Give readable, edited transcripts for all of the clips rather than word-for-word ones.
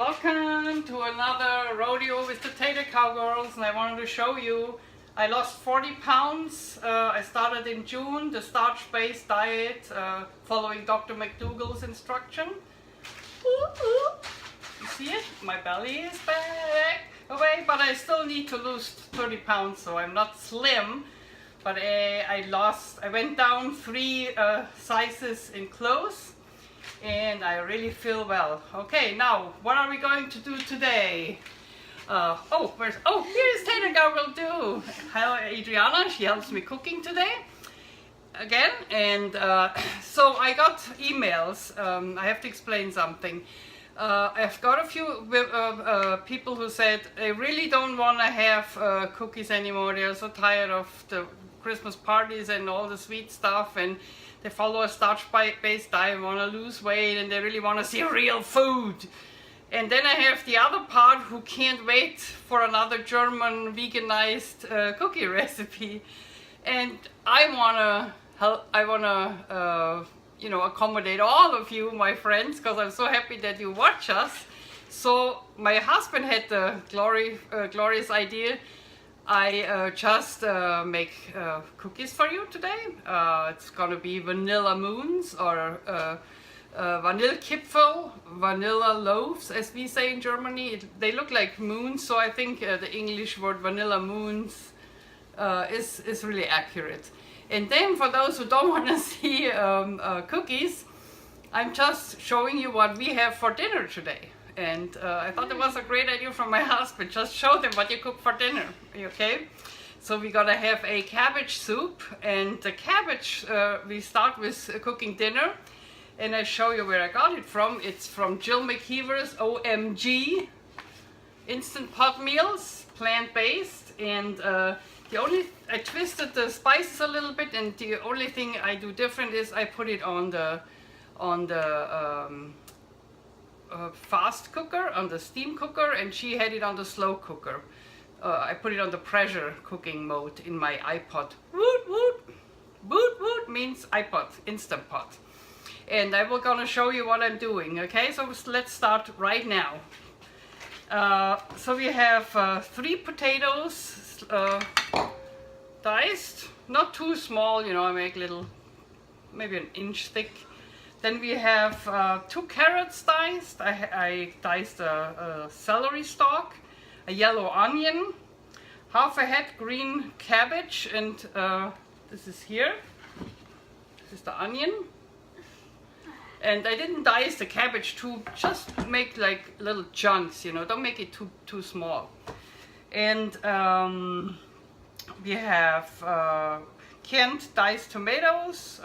Welcome to another rodeo with the Tater Cowgirls, and I wanted to show you I lost 40 pounds. I started in June the starch-based diet following Dr. McDougall's instruction. You see it? My belly is back away, but I still need to lose 30 pounds, so I'm not slim. But I went down 3 sizes in clothes, and I really feel well. Okay, now what are we going to do today? Here's Tater Cowgirl too. Hello, Adriana. She helps me cooking today again. And so I got emails. I have to explain something. I've got a few people who said they really don't want to have cookies anymore. They're so tired of the Christmas parties and all the sweet stuff, and they follow a starch-based diet, want to lose weight, and they really want to see real food. And then I have the other part who can't wait for another German veganized cookie recipe. And I wanna accommodate all of you, my friends, because I'm so happy that you watch us. So my husband had the glorious idea. I just make cookies for you today. It's gonna be vanilla moons or vanilla Kipferl, vanilla loaves, as we say in Germany. They look like moons, so I think the English word vanilla moons is really accurate. And then for those who don't want to see cookies, I'm just showing you what we have for dinner today. And I thought it was a great idea from my husband. Just show them what you cook for dinner, okay? So we're gonna have a cabbage soup, and the cabbage, we start with cooking dinner, and I show you where I got it from. It's from Jill McKeever's OMG Instant Pot Meals, plant-based, and I twisted the spices a little bit, and the only thing I do different is I put it on the fast cooker, on the steam cooker, and she had it on the slow cooker. I put it on the pressure cooking mode in my iPod. Woot woot! Woot woot means iPod, Instant Pot. And I will gonna show you what I'm doing, okay? So let's start right now. So we have 3 potatoes diced, not too small, I make little, maybe an inch thick. Then we have 2 carrots diced. I diced a celery stalk, a yellow onion, half a head green cabbage, and this is here. This is the onion. And I didn't dice the cabbage too, just make like little chunks, don't make it too small. And we have canned diced tomatoes,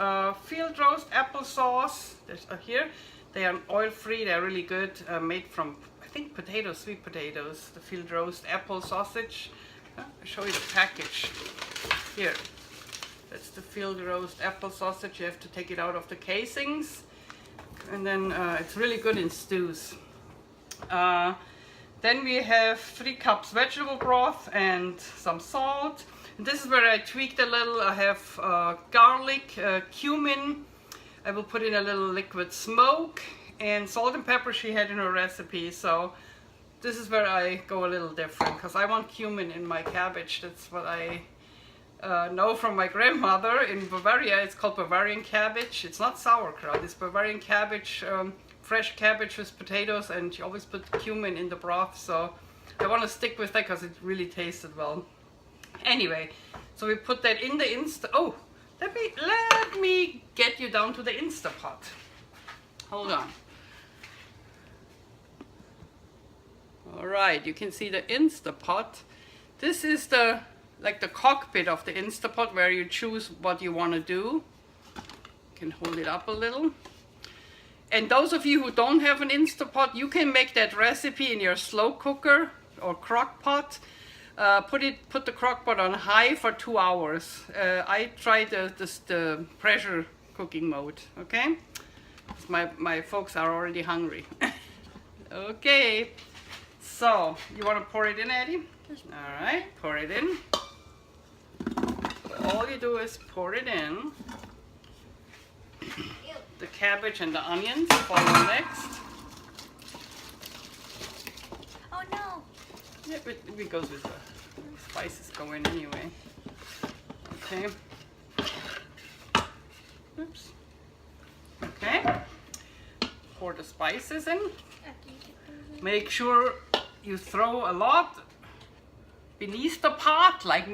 field roast applesauce. There's here. They are oil-free. They're really good. Made from, I think, potatoes, sweet potatoes. The field roast apple sausage. I'll show you the package. Here. That's the field roast apple sausage. You have to take it out of the casings. And then it's really good in stews. Then we have 3 cups vegetable broth and some salt. And this is where I tweaked a little. I have garlic, cumin. I will put in a little liquid smoke, and salt and pepper she had in her recipe. So this is where I go a little different, because I want cumin in my cabbage. That's what I know from my grandmother in Bavaria. It's called Bavarian cabbage. It's not sauerkraut, it's Bavarian cabbage, fresh cabbage with potatoes, and she always put cumin in the broth. So I want to stick with that because it really tasted well. Anyway, so we put that in the let me get you down to the Instapot. Hold on. All right, you can see the Instapot. This is the cockpit of the Instapot, where you choose what you want to do. You can hold it up a little. And those of you who don't have an Instapot, you can make that recipe in your slow cooker or crock pot. Put the crock pot on high for 2 hours. I tried the pressure cooking mode, okay? My folks are already hungry. Okay, so you want to pour it in, Eddie? All right, pour it in. All you do is pour it in. The cabbage and the onions follow next. Yeah, it goes with the spices going anyway. Okay. Oops. Okay. Pour the spices in. Make sure you throw a lot beneath the pot, like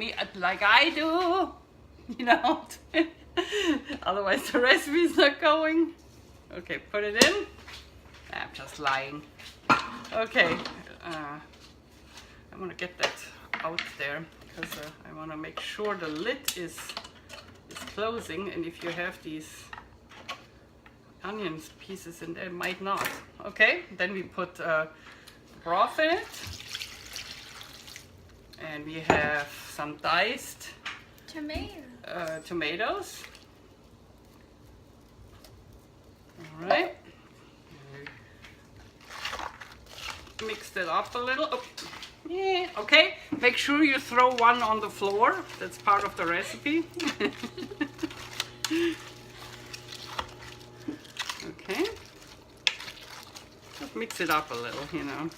I do. You know. Otherwise the recipe is not going. Okay, put it in. I'm just lying. Okay. I'm gonna get that out there because I want to make sure the lid is closing, and if you have these onion pieces in there, it might not. Okay, then we put broth in it, and we have some diced tomatoes. All right, mix it up a little. Oh. Yeah, okay. Make sure you throw one on the floor. That's part of the recipe. Okay. Just mix it up a little, you know.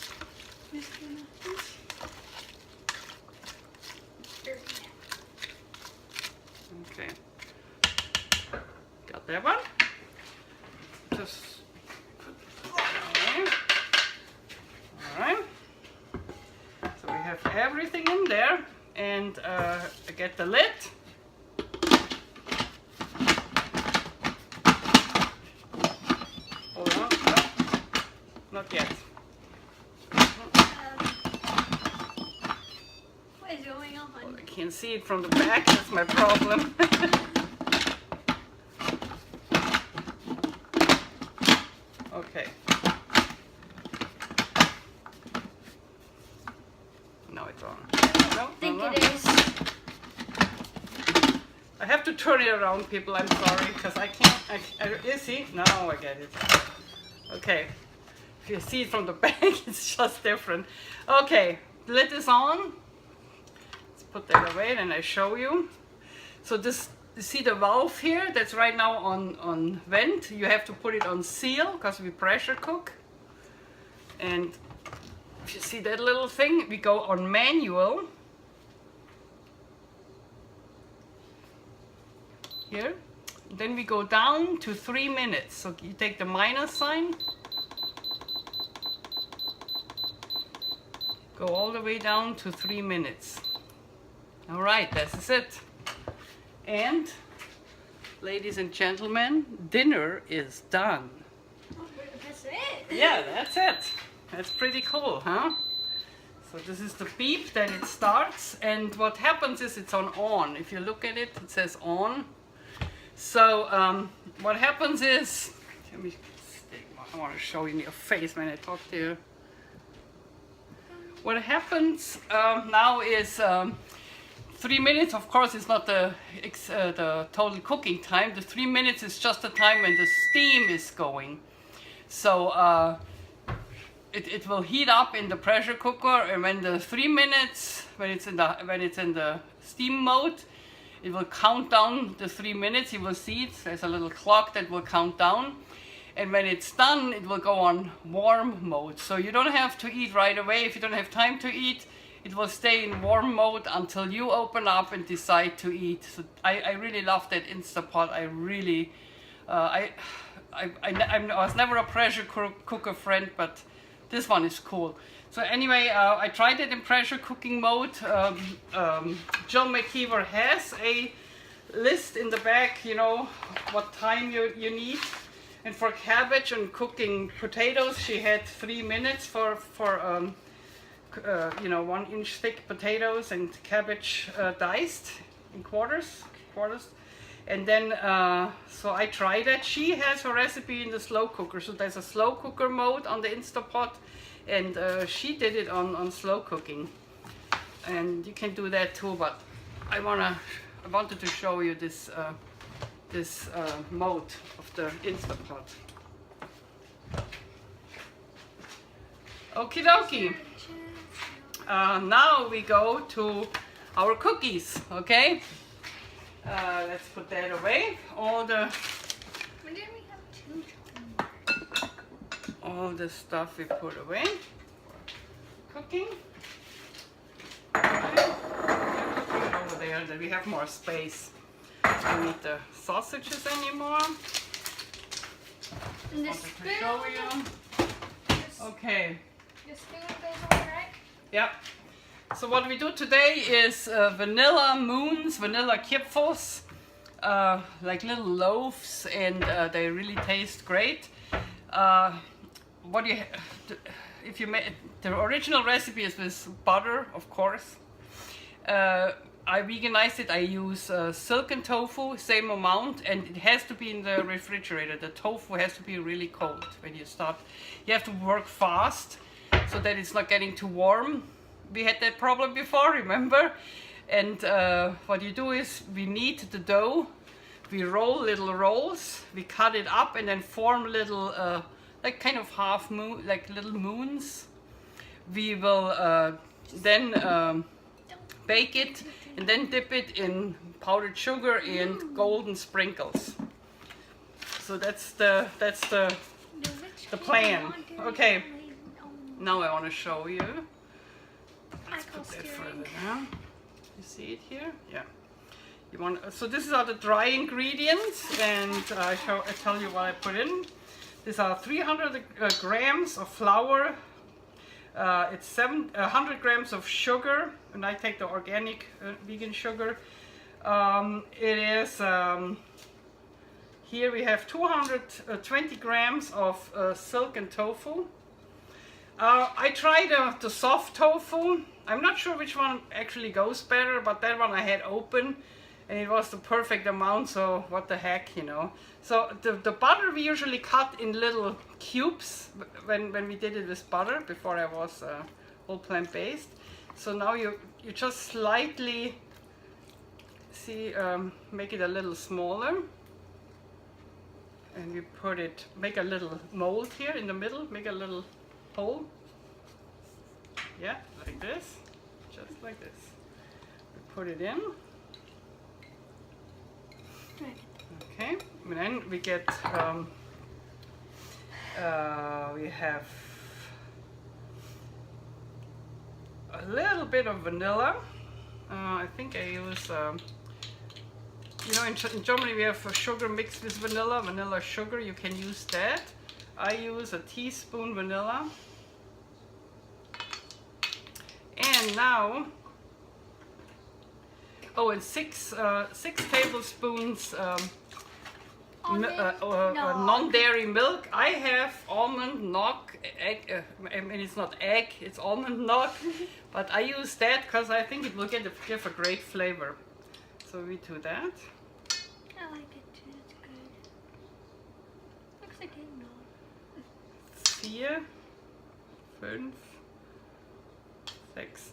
Okay. Got that one? Just all right. So we have everything in there, and get the lid. Hold on. No, not yet. What is going on? Well, I can't see it from the back. That's my problem. Okay. No, it's on. No, I think no. it is. I have to turn it around, people. I'm sorry, because I can't. You see? Now I get it. Okay. If you see it from the back, it's just different. Okay, the lid is on. Let's put that away, and I show you. So this, you see the valve here? That's right now on vent. You have to put it on seal because we pressure cook. And if you see that little thing, we go on manual. Here. Then we go down to 3 minutes. So you take the minus sign. Go all the way down to 3 minutes. All right, this is it. And, ladies and gentlemen, dinner is done. Oh, that's it? Yeah, that's it. That's pretty cool, huh? So this is the beep that it starts, and what happens is it's on. If you look at it, it says on. So what happens is, I want to show you in your face when I talk to you. What happens now is 3 minutes, of course, is not the total cooking time. The 3 minutes is just the time when the steam is going. So it will heat up in the pressure cooker, and when the 3 minutes, when it's in the steam mode, it will count down the 3 minutes. You will see it. There's a little clock that will count down. And when it's done, it will go on warm mode. So you don't have to eat right away. If you don't have time to eat, it will stay in warm mode until you open up and decide to eat. So I really love that Instapot. I really, I was never a pressure cooker friend, but this one is cool. So anyway, I tried it in pressure cooking mode. Jill McKeever has a list in the back, you know, what time you need. And for cabbage and cooking potatoes, she had 3 minutes for you know, 1 inch thick potatoes and cabbage diced in quarters. And then, so I tried it. She has her recipe in the slow cooker. So there's a slow cooker mode on the Instapot, and she did it on slow cooking. And you can do that too, but I wanted to show you this mode of the Instapot. Okie dokie. Now we go to our cookies, okay? Let's put that away. When did we have 2 all the stuff we put away for cooking. Over there, then we have more space. We don't need the sausages anymore. And the Wanted to spoon. show you. Okay. The spoon goes on, right? Yeah. So what we do today is vanilla moons, vanilla Kipferls, like little loaves, and they really taste great. What you, if you make the original recipe is with butter, of course. I veganized it. I use silken tofu, same amount, and it has to be in the refrigerator. The tofu has to be really cold when you start. You have to work fast so that it's not getting too warm. We had that problem before, remember? And what you do is we knead the dough, we roll little rolls, we cut it up and then form little, like kind of half moon, like little moons. We will then bake it and then dip it in powdered sugar and golden sprinkles. So that's the plan. Okay, now I want to show you. Let's put that further down. You see it here? Yeah. You want. So this are the dry ingredients, and I tell you what I put in. These are 300 grams of flour. It's 100 grams of sugar, and I take the organic vegan sugar. It is here we have 220 grams of silken tofu. I tried the soft tofu. I'm not sure which one actually goes better, but that one I had open and it was the perfect amount, so what the heck, you know. So the butter we usually cut in little cubes when we did it with butter before I was all plant-based. So now you just slightly make it a little smaller, and we put it, make a little mold here in the middle, make a little hole. Yeah, like this, just like this. We put it in. Okay, and then we get, we have a little bit of vanilla. I think I use, you know, in Germany we have a sugar mixed with vanilla sugar. You can use that. I use a teaspoon vanilla. And now, and six tablespoons non-dairy milk. I have almond milk, egg. I mean, it's not egg, it's almond milk, but I use that because I think it will give a great flavor. So we do that. I like it too. It's good. Looks like eggnog. 4, 5, 6.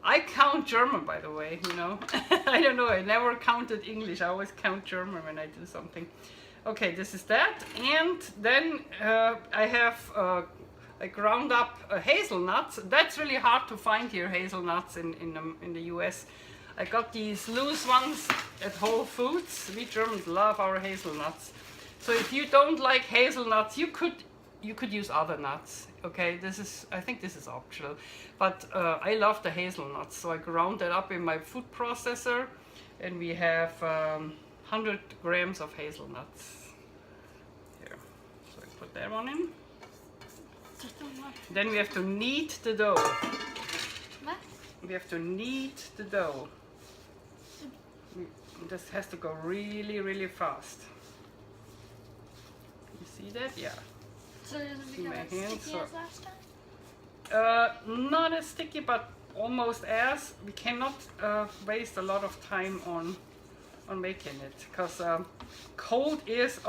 I count German, by the way, you know. I don't know, I never counted English. I always count German when I do something. Okay, this is that. And then I have I ground up hazelnuts. That's really hard to find here, hazelnuts in the US. I got these loose ones at Whole Foods. We Germans love our hazelnuts. So if you don't like hazelnuts, you could use other nuts. Okay, I think this is optional, but I love the hazelnuts, so I ground that up in my food processor, and we have 100 grams of hazelnuts. Here, so I put that one in. Then we have to knead the dough. What? We have to knead the dough. This has to go really, really fast. You see that? Yeah. So does it become as sticky as last time? Not as sticky, but almost as. We cannot waste a lot of time on making it, because cold is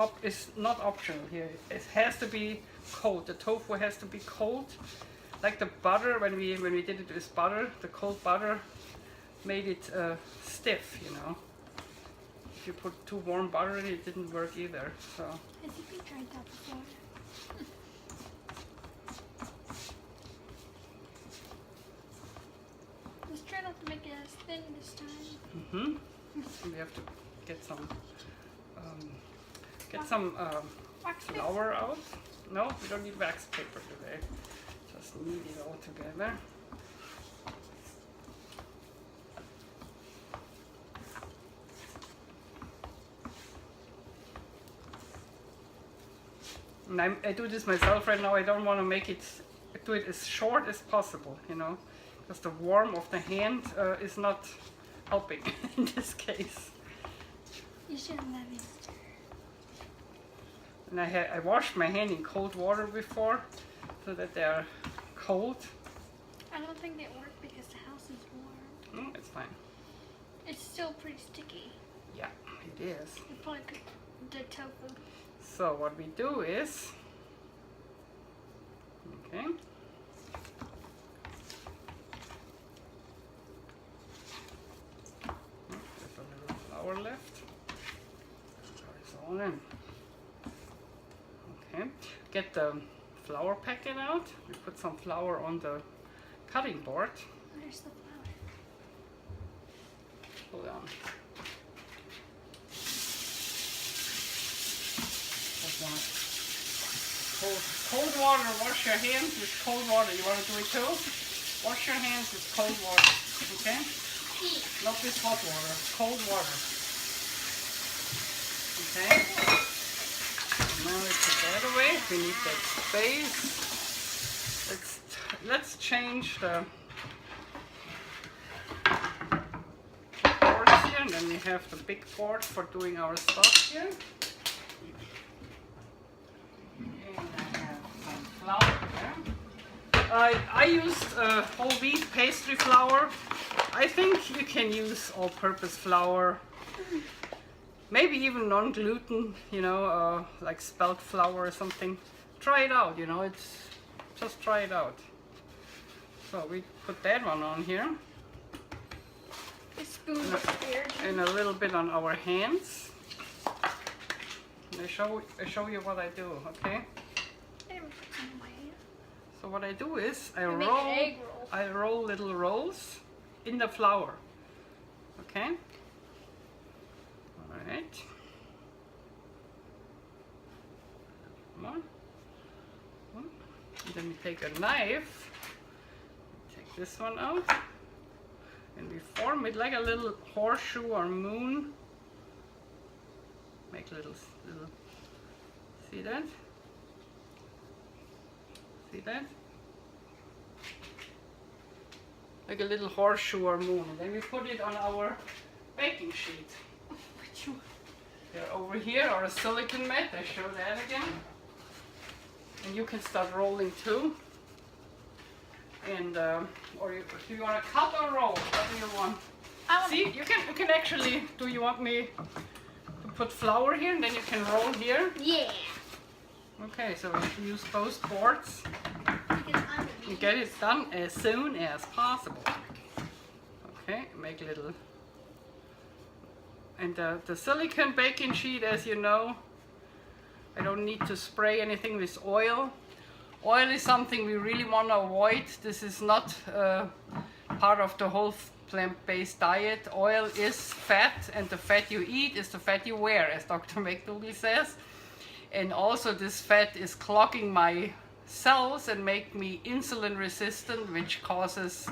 not optional here. It has to be cold. The tofu has to be cold, like the butter. When we did it with butter, the cold butter made it stiff, you know. If you put too warm butter in it, it didn't work either. So. I think we tried that before. Let's try not to make it as thin this time. We have to get some Wax paper. flour out. No, we don't need wax paper today. Just knead it all together. And I do this myself right now. I don't want to do it as short as possible, you know, because the warmth of the hand is not helping in this case. You shouldn't let me stir. And I washed my hand in cold water before, so that they are cold. I don't think it worked because the house is warm. It's fine. It's still pretty sticky. Yeah, it is. It's like the tofu. So what we do is, okay, there's a little flour left. It's all in. Okay, get the flour packet out. We put some flour on the cutting board. Where's the flour? Hold on. Cold water, wash your hands with cold water. You want to do it too? Wash your hands with cold water, okay? Not with hot water, cold water. Okay? Now we put that away. We need that space. Let's change the boards here, and then we have the big board for doing our stuff here. I used whole wheat pastry flour. I think you can use all-purpose flour, maybe even non-gluten, you know, like spelt flour or something. Try it out, you know, just try it out. So we put that one on here. The spoon is weird. And a little bit on our hands. And I show you what I do, okay? I didn't put some in my hand. So what I do is I make an egg roll. I roll little rolls in the flour. Okay? Alright. More. And then we take a knife, take this one out, and we form it like a little horseshoe or moon. Make little, see that? See that? Like a little horseshoe or moon. And then we put it on our baking sheet. Which one? They're over here, or a silicone mat. I show that again. And you can start rolling too. And or if you want to cut or roll, what do you want? See, you can actually. Do you want me to put flour here, and then you can roll here? Yeah. Okay, so we use both boards and get it done as soon as possible. Okay, make a little. And the silicone baking sheet, as you know, I don't need to spray anything with oil. Oil is something we really want to avoid. This is not part of the whole plant-based diet. Oil is fat, and the fat you eat is the fat you wear, as Dr. McDougall says. And also this fat is clogging my cells and make me insulin resistant, which causes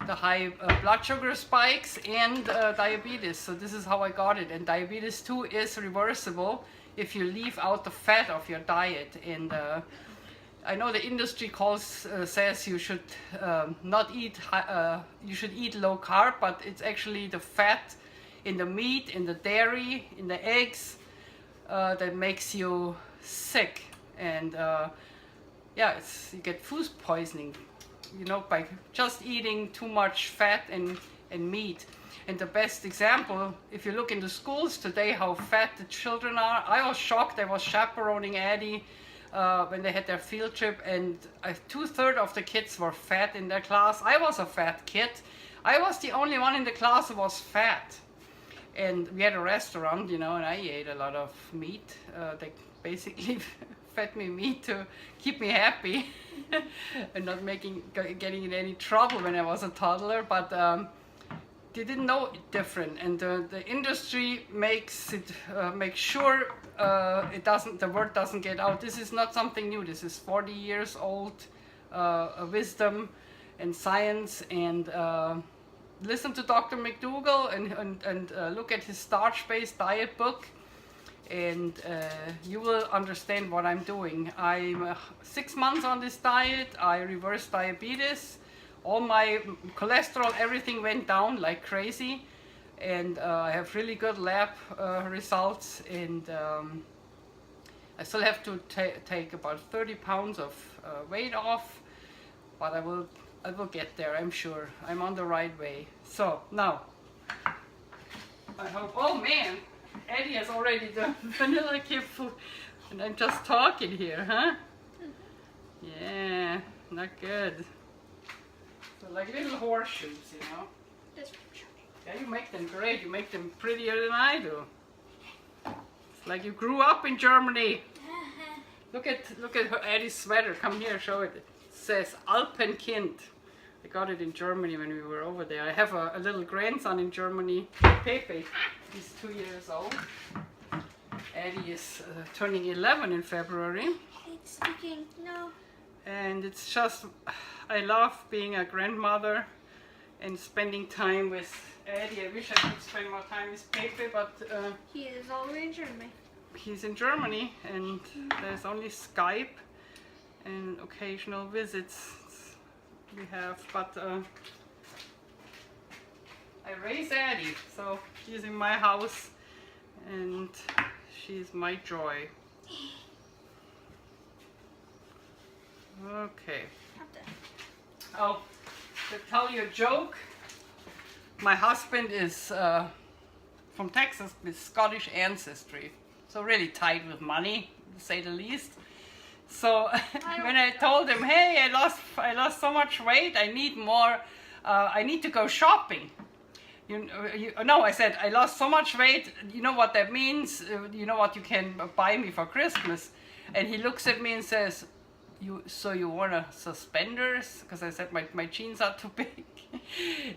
the high blood sugar spikes and diabetes. So this is how I got it. And diabetes too is reversible if you leave out the fat of your diet. And I know the industry says you should not eat, you should eat low carb, but it's actually the fat in the meat, in the dairy, in the eggs, that makes you sick. And yeah, you get food poisoning, you know, by just eating too much fat and meat. And the best example, if you look in the schools today, how fat the children are. I was shocked. I was chaperoning Addie when they had their field trip, and 2/3 of the kids were fat in their class. I was a fat kid. I was the only one in the class who was fat. And we had a restaurant, you know, and I ate a lot of meat. They basically fed me meat to keep me happy and not getting in any trouble when I was a toddler. But they didn't know it different, and the industry makes sure the word doesn't get out. This is not something new. This is 40 years old wisdom and science. And listen to Dr. McDougall and look at his starch-based diet book. and you will understand what I'm doing. I'm 6 months on this diet. I reversed diabetes. All my cholesterol, everything went down like crazy, and I have really good lab results, and I still have to take about 30 pounds of weight off, but I will get there, I'm sure. I'm on the right way. So now, I hope, oh man, Eddie has already the vanilla Kipferl, and I'm just talking here, huh? Yeah, not good. So like little horseshoes, you know. Yeah, you make them great. You make them prettier than I do. It's like you grew up in Germany. Look at her Eddie's sweater. Come here, show it. It says Alpenkind. I got it in Germany when we were over there. I have a little grandson in Germany, Pepe. He's 2 years old. Eddie is turning 11 in February. It's sticking. No. And it's just, I love being a grandmother and spending time with Eddie. I wish I could spend more time with Pepe, but he is already in Germany. He's in Germany, and there's only Skype and occasional visits we have, but I raise Eddie, so she's in my house and she's my joy. Okay. Oh, to tell you a joke, my husband is from Texas with Scottish ancestry, so really tight with money, to say the least. So when I told him, hey, I lost so much weight, I need more, I need to go shopping. No, I said, I lost so much weight, you know what that means? You know what you can buy me for Christmas? And he looks at me and says, so you want suspenders? Because I said my jeans are too big.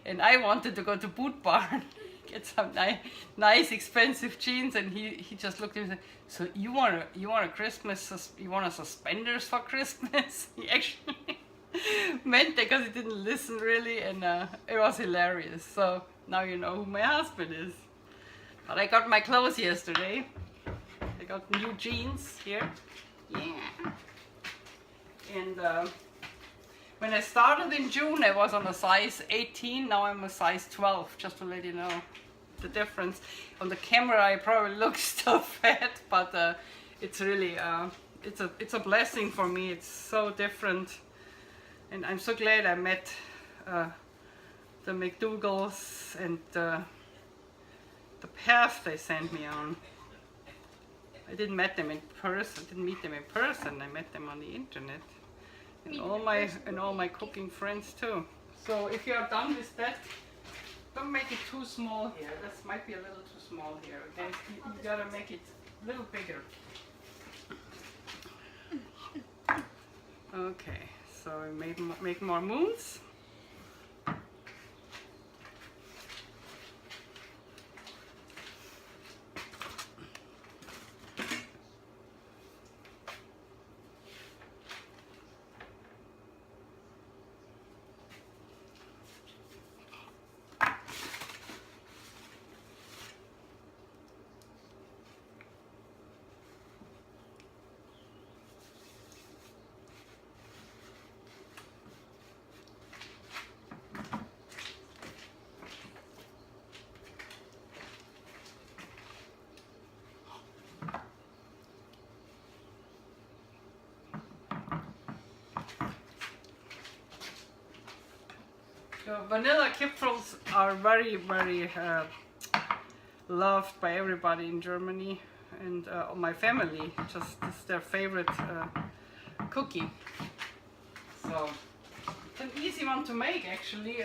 And I wanted to go to Boot Barn, get some nice expensive jeans, and he just looked at me and said, so you want a suspenders for Christmas? He actually meant that because he didn't listen really, and it was hilarious. So now you know who my husband is. But I got my clothes yesterday. I got new jeans here. Yeah. And when I started in June, I was on a size 18. Now I'm a size 12, just to let you know the difference. On the camera, I probably look still fat, but it's really it's a blessing for me. It's so different, and I'm so glad I met the McDougals and the path they sent me on. I didn't meet them in person. I met them on the internet. And all my cooking friends too. So if you are done with that, don't make it too small here. This might be a little too small here. Okay, you gotta make it a little bigger. Okay, so make more moons. So vanilla Kipferls are very, very loved by everybody in Germany, and my family. Just it's their favorite cookie. So it's an easy one to make, actually.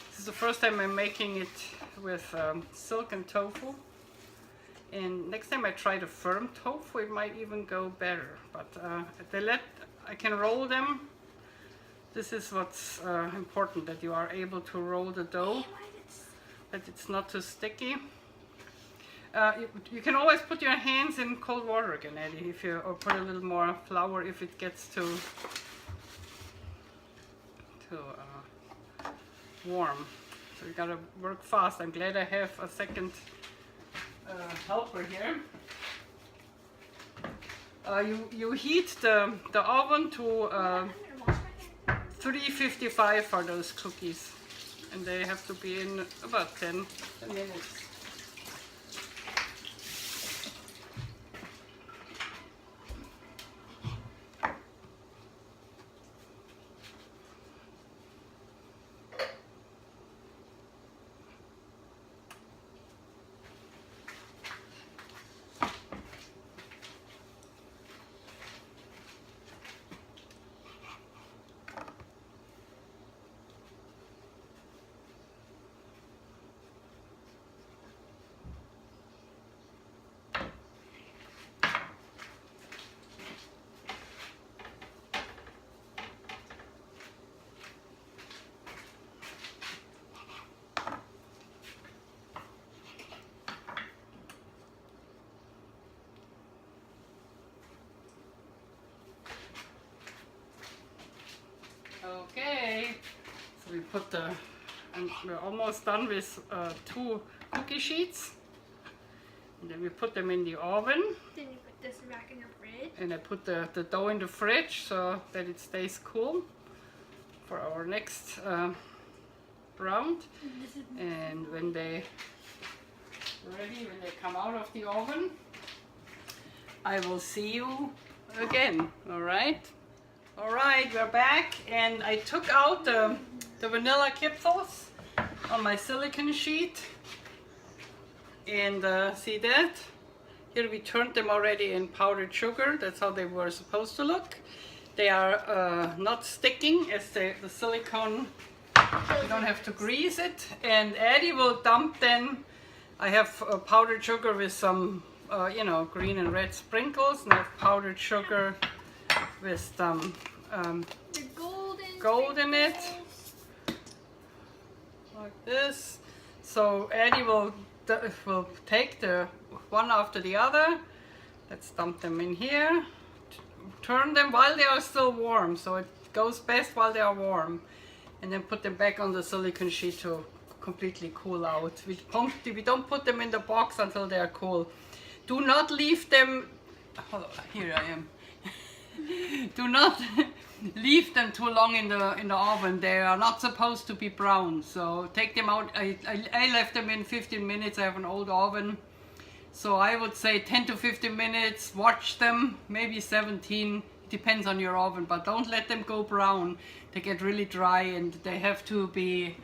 This is the first time I'm making it with silken tofu. And next time I try the firm tofu, it might even go better. But I can roll them. This is what's important, that you are able to roll the dough, that it's not too sticky. You can always put your hands in cold water again, Eddie, or put a little more flour if it gets too warm. So you gotta work fast. I'm glad I have a second helper here. You heat the oven to 355 for those cookies, and they have to be in about 10 minutes. Okay, so we put and we're almost done with 2 cookie sheets. And then we put them in the oven. Then you put this back in the fridge. And I put the dough in the fridge so that it stays cool for our next round. And when they ready, when they come out of the oven, I will see you again. All right. All right, we're back, and I took out the vanilla Kipferls on my silicone sheet, and see that? Here we turned them already in powdered sugar. That's how they were supposed to look. They are not sticking as the silicone. You don't have to grease it. And Eddie will dump them. I have powdered sugar with some, you know, green and red sprinkles, and I have powdered sugar with some gold in it, like this. So Eddie will take the one after the other. Let's dump them in here. Turn them while they are still warm, so it goes best while they are warm. And then put them back on the silicone sheet to completely cool out. We don't put them in the box until they are cool. Do not leave them. Oh, here I am. Do not leave them too long in the oven. They are not supposed to be brown. So take them out. I left them in 15 minutes. I have an old oven. So I would say 10 to 15 minutes. Watch them, maybe 17. It depends on your oven, but don't let them go brown. They get really dry and they have to be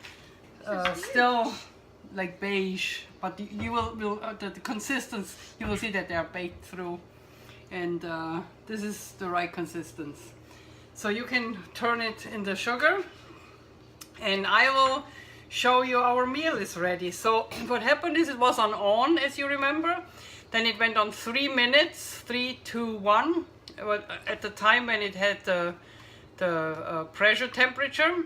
still like beige. But you will the consistency, you will see that they are baked through. And this is the right consistency. So you can turn it in the sugar, and I will show you our meal is ready. So what happened is it was on, as you remember. Then it went on 3 minutes, 3, 2, 1, at the time when it had the pressure temperature.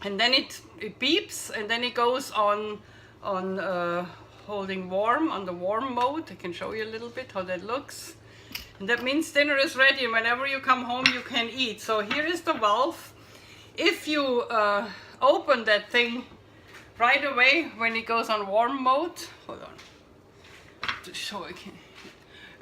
And then it beeps, and then it goes on holding warm, on the warm mode. I can show you a little bit how that looks. And that means dinner is ready, and whenever you come home you can eat. So here is the valve. If you open that thing right away when it goes on warm mode, hold on, to show again.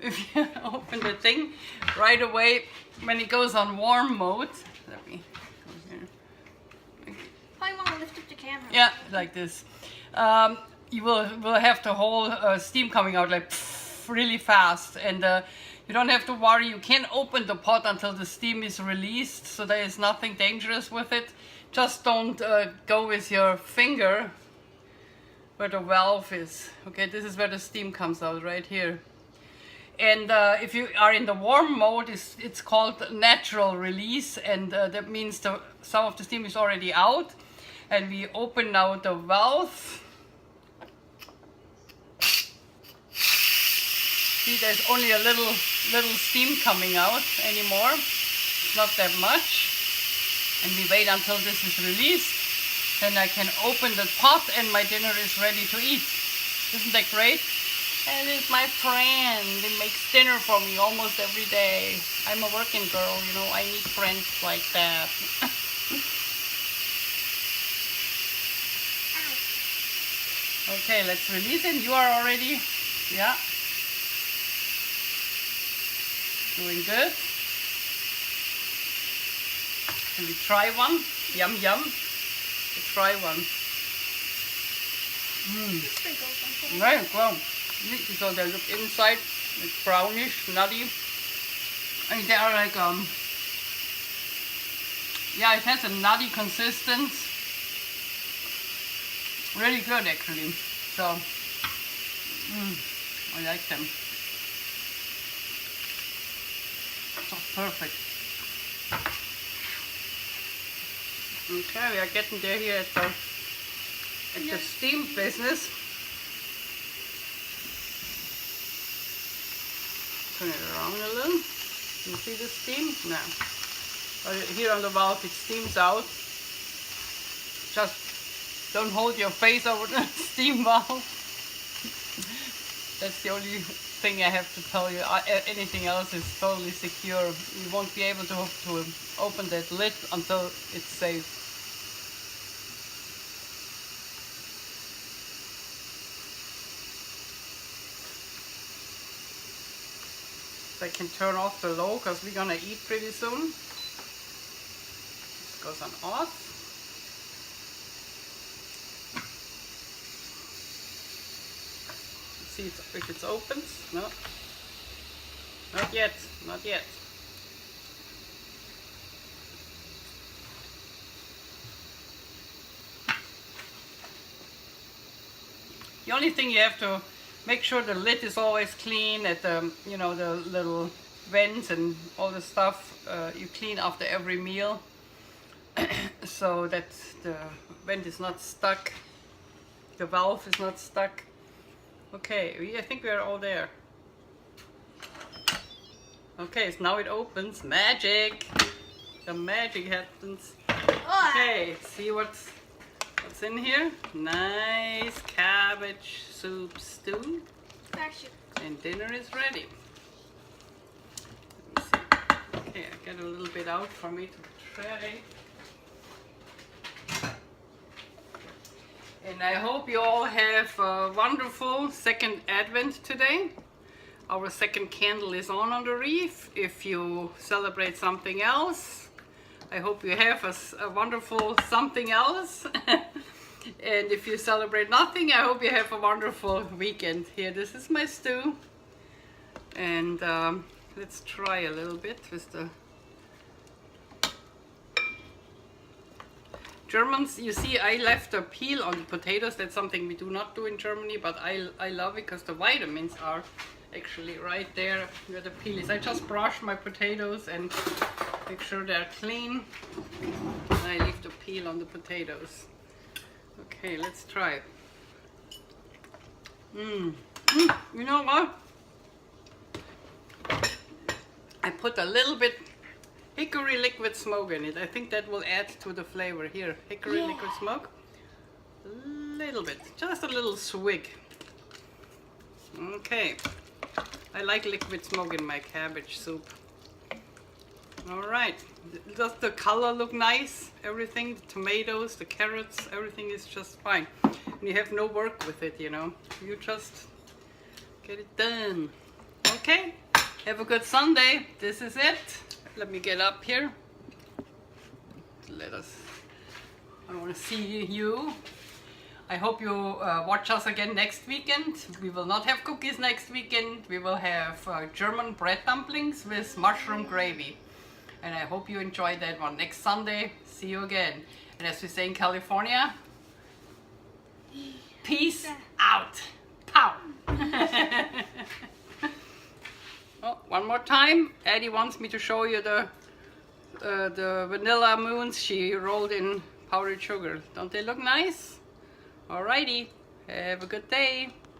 If you open the thing right away when it goes on warm mode, let me go here. Probably want to lift up the camera. Yeah, like this. You will have the whole steam coming out like really fast, and you don't have to worry. You can open the pot until the steam is released, so there is nothing dangerous with it. Just don't go with your finger where the valve is. Okay, this is where the steam comes out, right here. And if you are in the warm mode, it's called natural release, and that means some of the steam is already out. And we open now the valve. See, there's only a little steam coming out anymore. Not that much. And we wait until this is released. Then I can open the pot and my dinner is ready to eat. Isn't that great? And it's my friend. It makes dinner for me almost every day. I'm a working girl, you know, I need friends like that. Okay, let's release it. You are already Yeah. Doing good. Can we try one? Yum yum. Let's try one. Sprinkle something. Right, well, so they look inside, it's brownish, nutty. And they are like yeah, it has a nutty consistence. Really good actually. So I like them. Just perfect. Okay, we are getting there here at the steam business. Turn it around a little. Can you see the steam? No. Here on the valve it steams out. Just don't hold your face over the steam valve. That's the only thing I have to tell you. Anything else is totally secure. You won't be able to open that lid until it's safe. I can turn off the low because we're gonna eat pretty soon. This goes on off. See if it opens. No, not yet, not yet. The only thing you have to make sure the lid is always clean at the, you know, the little vents and all the stuff you clean after every meal so that the vent is not stuck, the valve is not stuck. Okay, I think we are all there. Okay, so now it opens. Magic! The magic happens. Okay, see what's in here. Nice cabbage soup stew. And dinner is ready. Let me see. Okay, I got a little bit out for me to try. And I hope you all have a wonderful second Advent today. Our second candle is on the reef. If you celebrate something else, I hope you have a wonderful something else. And if you celebrate nothing, I hope you have a wonderful weekend. Here, this is my stew. And let's try a little bit with the Germans. You see, I left a peel on the potatoes. That's something we do not do in Germany, but I love it because the vitamins are actually right there where the peel is. I just brush my potatoes and make sure they're clean. And I leave the peel on the potatoes. Okay, let's try it. You know what? I put a little bit hickory liquid smoke in it. I think that will add to the flavor. Here, hickory liquid smoke. A little bit, just a little swig. Okay, I like liquid smoke in my cabbage soup. All right, does the color look nice? Everything, the tomatoes, the carrots, everything is just fine. And you have no work with it, you know. You just get it done. Okay, have a good Sunday. This is it. Let me get up here. I want to see you. I hope you watch us again next weekend. We will not have cookies next weekend. We will have German bread dumplings with mushroom gravy. And I hope you enjoyed that one. Next Sunday, see you again. And as we say in California, peace out. Pow. Oh, one more time. Addie wants me to show you the vanilla moons she rolled in powdered sugar. Don't they look nice? Alrighty. Have a good day.